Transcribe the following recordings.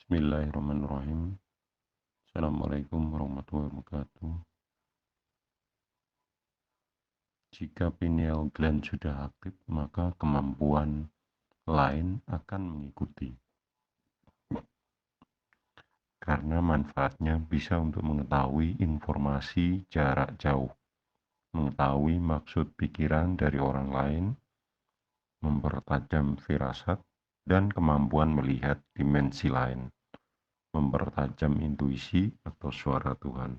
Bismillahirrahmanirrahim. Assalamualaikum warahmatullahi wabarakatuh. Jika pineal gland sudah aktif, maka kemampuan lain akan mengikuti. Karena manfaatnya bisa untuk mengetahui informasi jarak jauh, mengetahui maksud pikiran dari orang lain, mempertajam firasat, dan kemampuan melihat dimensi lain, mempertajam intuisi atau suara Tuhan.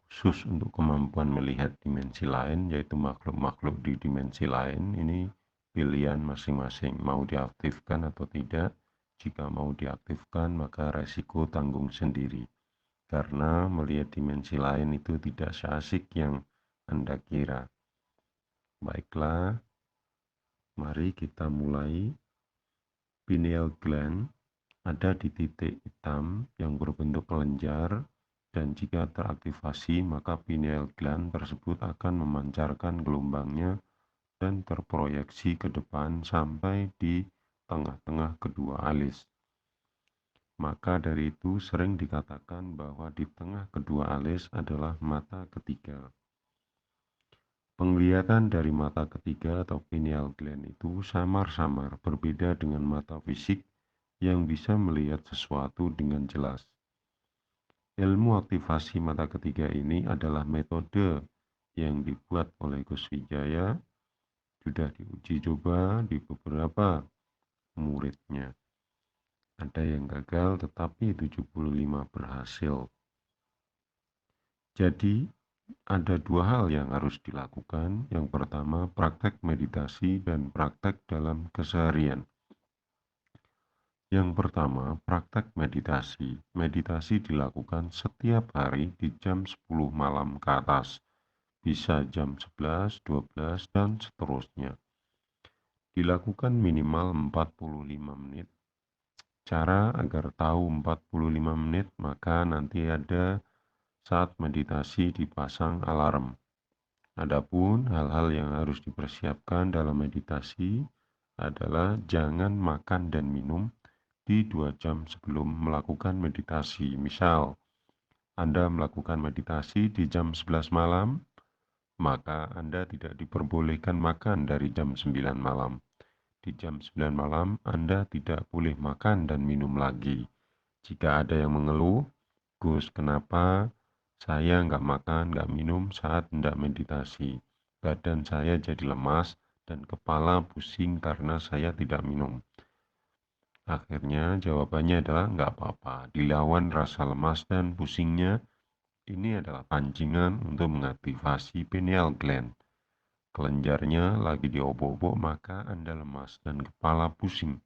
Khusus untuk kemampuan melihat dimensi lain, yaitu makhluk-makhluk di dimensi lain, ini pilihan masing-masing, mau diaktifkan atau tidak. Jika mau diaktifkan, maka resiko tanggung sendiri. Karena melihat dimensi lain itu tidak seasik yang Anda kira. Baiklah, mari kita mulai. Pineal gland ada di titik hitam yang berbentuk kelenjar, dan jika teraktivasi maka pineal gland tersebut akan memancarkan gelombangnya dan terproyeksi ke depan sampai di tengah-tengah kedua alis. Maka dari itu sering dikatakan bahwa di tengah kedua alis adalah mata ketiga. Penglihatan dari mata ketiga atau pineal gland itu samar-samar berbeda dengan mata fisik yang bisa melihat sesuatu dengan jelas. Ilmu aktivasi mata ketiga ini adalah metode yang dibuat oleh Gus Wijaya, sudah diuji coba di beberapa muridnya. Ada yang gagal tetapi 75 berhasil. Jadi ada dua hal yang harus dilakukan. Yang pertama, praktek meditasi dan praktek dalam keseharian. Yang pertama, praktek meditasi. Meditasi dilakukan setiap hari di jam 10 malam ke atas. Bisa jam 11, 12, dan seterusnya. Dilakukan minimal 45 menit. Cara agar tahu 45 menit, maka nanti ada saat meditasi dipasang alarm. Adapun hal-hal yang harus dipersiapkan dalam meditasi adalah jangan makan dan minum di 2 jam sebelum melakukan meditasi. Misal, Anda melakukan meditasi di jam 11 malam, maka Anda tidak diperbolehkan makan dari jam 9 malam. Di jam 9 malam, Anda tidak boleh makan dan minum lagi. Jika ada yang mengeluh, Gus, kenapa saya nggak makan, nggak minum saat hendak meditasi? Badan saya jadi lemas dan kepala pusing karena saya tidak minum. Akhirnya jawabannya adalah nggak apa-apa, dilawan rasa lemas dan pusingnya. Ini adalah pancingan untuk mengaktifasi pineal gland. Kelenjarnya lagi diobok-obok maka Anda lemas dan kepala pusing.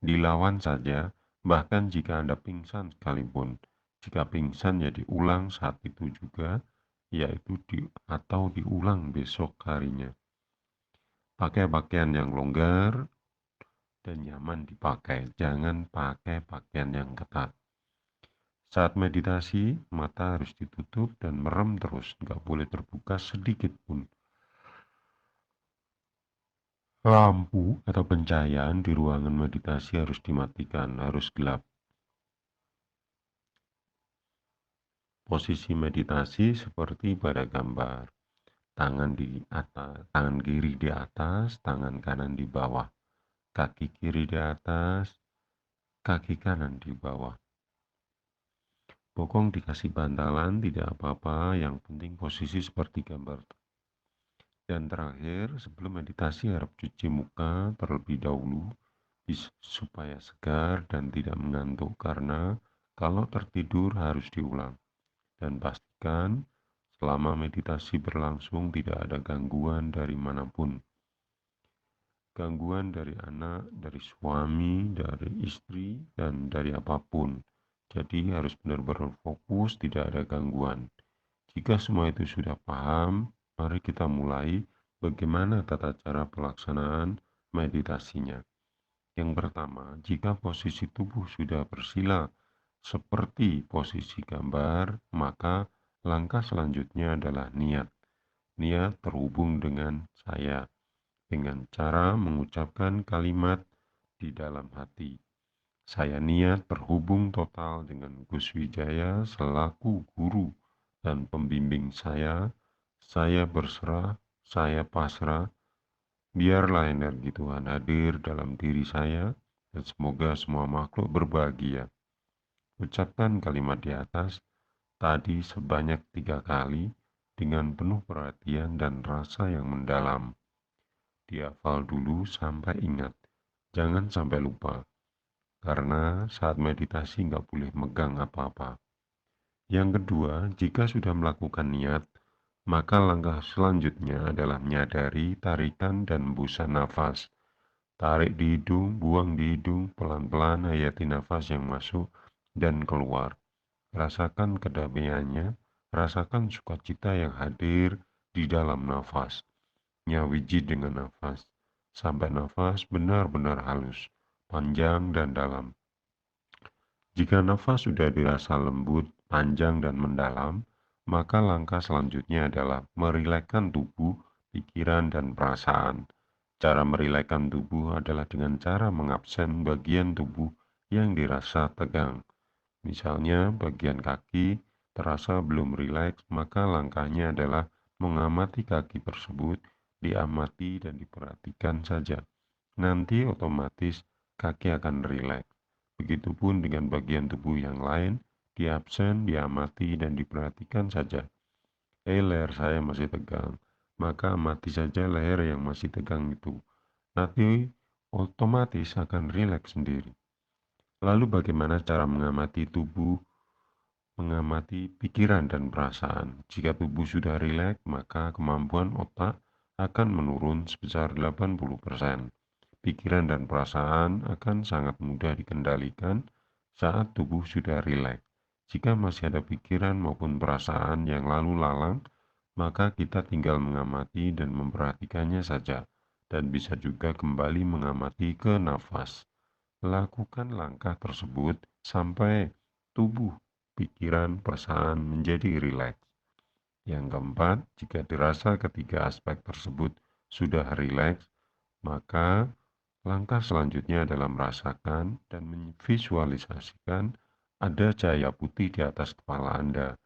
Dilawan saja, bahkan jika Anda pingsan sekalipun. Jika pingsan ya diulang saat itu juga, yaitu atau diulang besok harinya. Pakai pakaian yang longgar dan nyaman dipakai, jangan pakai pakaian yang ketat. Saat meditasi, mata harus ditutup dan merem terus, nggak boleh terbuka sedikit pun. Lampu atau pencahayaan di ruangan meditasi harus dimatikan, harus gelap. Posisi meditasi seperti pada gambar. Tangan di atas, tangan kiri di atas, tangan kanan di bawah. Kaki kiri di atas, kaki kanan di bawah. Bokong dikasih bantalan, tidak apa-apa, yang penting posisi seperti gambar. Dan terakhir, sebelum meditasi harap cuci muka terlebih dahulu supaya segar dan tidak mengantuk, karena kalau tertidur harus diulang. Dan pastikan selama meditasi berlangsung tidak ada gangguan dari manapun. Gangguan dari anak, dari suami, dari istri, dan dari apapun. Jadi harus benar-benar fokus, tidak ada gangguan. Jika semua itu sudah paham, mari kita mulai bagaimana tata cara pelaksanaan meditasinya. Yang pertama, jika posisi tubuh sudah bersila seperti posisi gambar, maka langkah selanjutnya adalah niat. Niat terhubung dengan saya dengan cara mengucapkan kalimat di dalam hati. Saya niat terhubung total dengan Gus Wijaya selaku guru dan pembimbing saya. Saya berserah, saya pasrah. Biarlah energi Tuhan hadir dalam diri saya dan semoga semua makhluk berbahagia. Ucapkan kalimat di atas tadi sebanyak 3 kali dengan penuh perhatian dan rasa yang mendalam. Dihafal dulu sampai ingat, jangan sampai lupa, karena saat meditasi nggak boleh megang apa-apa. Yang kedua, jika sudah melakukan niat, maka langkah selanjutnya adalah menyadari tarikan dan hembusan nafas. Tarik di hidung, buang di hidung, pelan-pelan hayati nafas yang masuk dan keluar. Rasakan kedamaiannya, rasakan sukacita yang hadir di dalam nafas. Nyawiji dengan nafas, sampai nafas benar-benar halus, panjang dan dalam. Jika nafas sudah dirasa lembut, panjang dan mendalam, maka langkah selanjutnya adalah merilekskan tubuh, pikiran, dan perasaan. Cara merilekskan tubuh adalah dengan cara mengabsen bagian tubuh yang dirasa tegang. Misalnya bagian kaki terasa belum rileks, maka langkahnya adalah mengamati kaki tersebut, diamati dan diperhatikan saja. Nanti otomatis kaki akan rileks. Begitupun dengan bagian tubuh yang lain, diabsen, diamati dan diperhatikan saja. Leher saya masih tegang, maka amati saja leher yang masih tegang itu. Nanti otomatis akan rileks sendiri. Lalu bagaimana cara mengamati tubuh, mengamati pikiran dan perasaan? Jika tubuh sudah rileks, maka kemampuan otak akan menurun sebesar 80%. Pikiran dan perasaan akan sangat mudah dikendalikan saat tubuh sudah rileks. Jika masih ada pikiran maupun perasaan yang lalu lalang, maka kita tinggal mengamati dan memperhatikannya saja, dan bisa juga kembali mengamati ke nafas. Lakukan langkah tersebut sampai tubuh, pikiran, perasaan menjadi rileks. Yang keempat, jika dirasa ketiga aspek tersebut sudah rileks, maka langkah selanjutnya adalah merasakan dan memvisualisasikan ada cahaya putih di atas kepala Anda.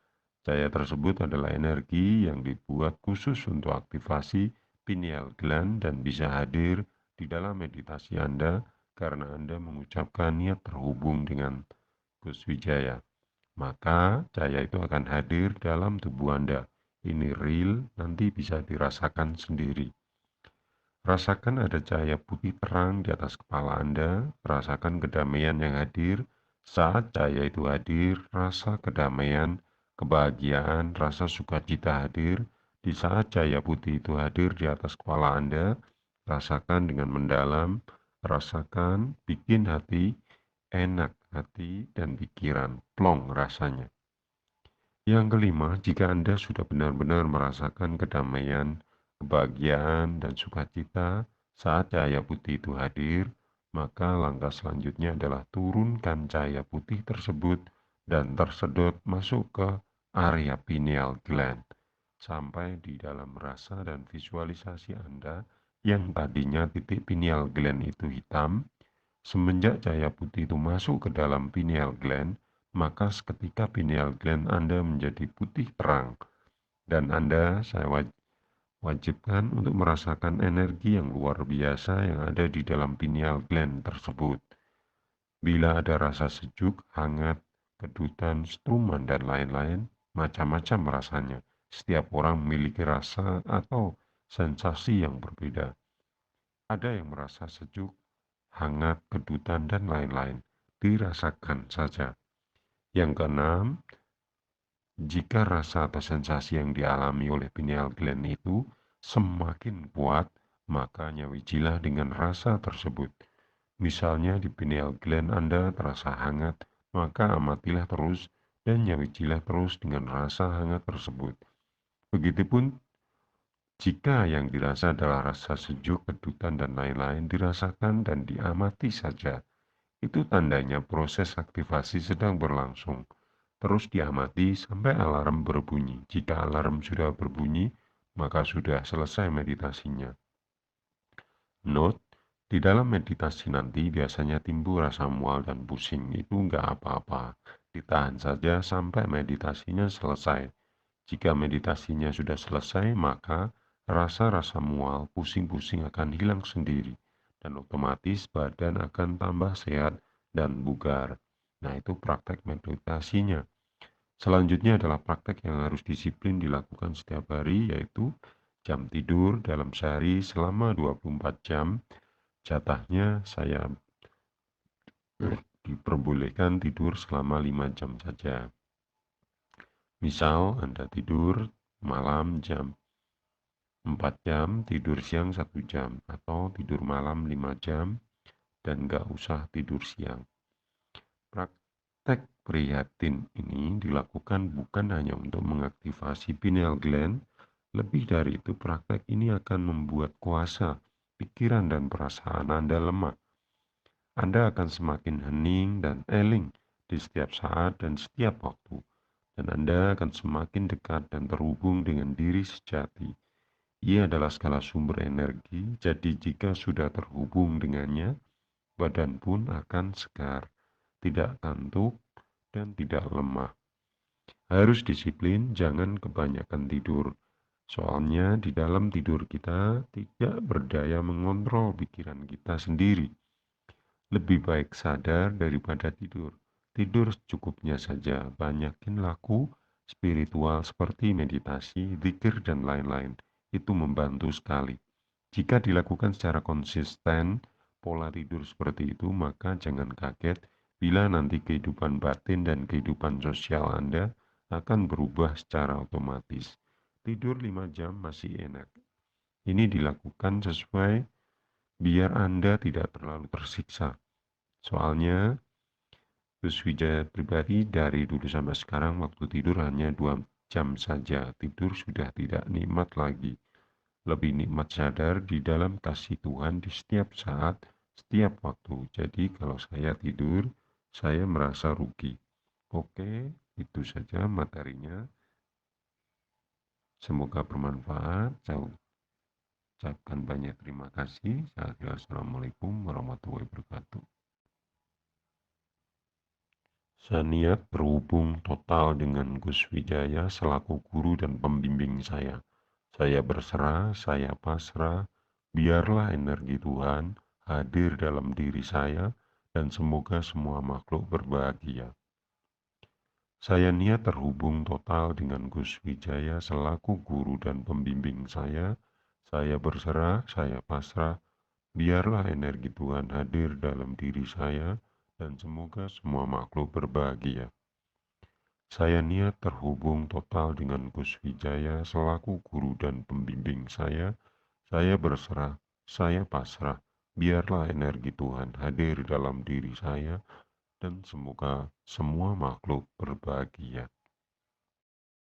Cahaya tersebut adalah energi yang dibuat khusus untuk aktivasi pineal gland dan bisa hadir di dalam meditasi Anda karena Anda mengucapkan niat terhubung dengan Gus Wijaya. Maka cahaya itu akan hadir dalam tubuh Anda. Ini real, nanti bisa dirasakan sendiri. Rasakan ada cahaya putih terang di atas kepala Anda, rasakan kedamaian yang hadir. Saat cahaya itu hadir, rasa kedamaian, kebahagiaan, rasa sukacita hadir. Di saat cahaya putih itu hadir di atas kepala Anda, rasakan dengan mendalam, rasakan, bikin hati, enak hati dan pikiran, plong rasanya. Yang kelima, jika Anda sudah benar-benar merasakan kedamaian, kebahagiaan, dan sukacita saat cahaya putih itu hadir, maka langkah selanjutnya adalah turunkan cahaya putih tersebut dan tersedot masuk ke area pineal gland sampai di dalam rasa dan visualisasi Anda yang tadinya titik pineal gland itu hitam. Semenjak cahaya putih itu masuk ke dalam pineal gland, maka seketika pineal gland Anda menjadi putih terang dan saya wajibkan untuk merasakan energi yang luar biasa yang ada di dalam pineal gland tersebut. Bila ada rasa sejuk, hangat, kedutan, struman, dan lain-lain, macam-macam rasanya. Setiap orang memiliki rasa atau sensasi yang berbeda. Ada yang merasa sejuk, hangat, kedutan, dan lain-lain. Dirasakan saja. Yang keenam, jika rasa atau sensasi yang dialami oleh pineal gland itu semakin kuat, maka nyawijilah dengan rasa tersebut. Misalnya di pineal gland Anda terasa hangat, maka amatilah terus dan nyawijilah terus dengan rasa hangat tersebut. Begitupun jika yang dirasa adalah rasa sejuk, kedutan, dan lain-lain, dirasakan dan diamati saja. Itu tandanya proses aktivasi sedang berlangsung. Terus diamati sampai alarm berbunyi. Jika alarm sudah berbunyi, maka sudah selesai meditasinya. Note, Di dalam meditasi nanti biasanya timbul rasa mual dan pusing, itu nggak apa-apa. Ditahan saja sampai meditasinya selesai. Jika meditasinya sudah selesai, maka rasa-rasa mual, pusing-pusing akan hilang sendiri, dan otomatis badan akan tambah sehat dan bugar. Nah, itu praktek meditasinya. Selanjutnya adalah praktek yang harus disiplin dilakukan setiap hari, yaitu jam tidur dalam sehari selama 24 jam. Jatahnya saya diperbolehkan tidur selama 5 jam saja. Misal Anda tidur malam jam 4 jam, tidur siang 1 jam, atau tidur malam 5 jam, dan nggak usah tidur siang. Praktek prihatin ini dilakukan bukan hanya untuk mengaktifasi pineal gland, lebih dari itu praktek ini akan membuat kuasa, pikiran dan perasaan Anda lemah. Anda akan semakin hening dan eling di setiap saat dan setiap waktu, dan Anda akan semakin dekat dan terhubung dengan diri sejati. Ia adalah skala sumber energi, jadi jika sudah terhubung dengannya, badan pun akan segar, tidak kantuk, dan tidak lemah. Harus disiplin, jangan kebanyakan tidur. Soalnya di dalam tidur kita tidak berdaya mengontrol pikiran kita sendiri. Lebih baik sadar daripada tidur. Tidur secukupnya saja, banyakin laku spiritual seperti meditasi, zikir, dan lain-lain. Itu membantu sekali. Jika dilakukan secara konsisten, pola tidur seperti itu, maka jangan kaget bila nanti kehidupan batin dan kehidupan sosial Anda akan berubah secara otomatis. Tidur 5 jam masih enak. Ini dilakukan sesuai biar Anda tidak terlalu tersiksa. Soalnya, Gus Wijaya pribadi dari dulu sampai sekarang waktu tidur hanya 2 jam saja. Tidur sudah tidak nikmat lagi. Lebih nikmat sadar di dalam kasih Tuhan di setiap saat, setiap waktu. Jadi kalau saya tidur, saya merasa rugi. Oke, itu saja materinya. Semoga bermanfaat. Saya ucapkan banyak terima kasih. Assalamualaikum warahmatullahi wabarakatuh. Saya niat berhubung total dengan Gus Wijaya selaku guru dan pembimbing saya. Saya berserah, saya pasrah, biarlah energi Tuhan hadir dalam diri saya dan semoga semua makhluk berbahagia. Saya niat terhubung total dengan Gus Wijaya selaku guru dan pembimbing saya. Saya berserah, saya pasrah, biarlah energi Tuhan hadir dalam diri saya dan semoga semua makhluk berbahagia. Saya niat terhubung total dengan Gus Wijaya selaku guru dan pembimbing saya. Saya berserah, saya pasrah, biarlah energi Tuhan hadir dalam diri saya dan semoga semua makhluk berbahagia.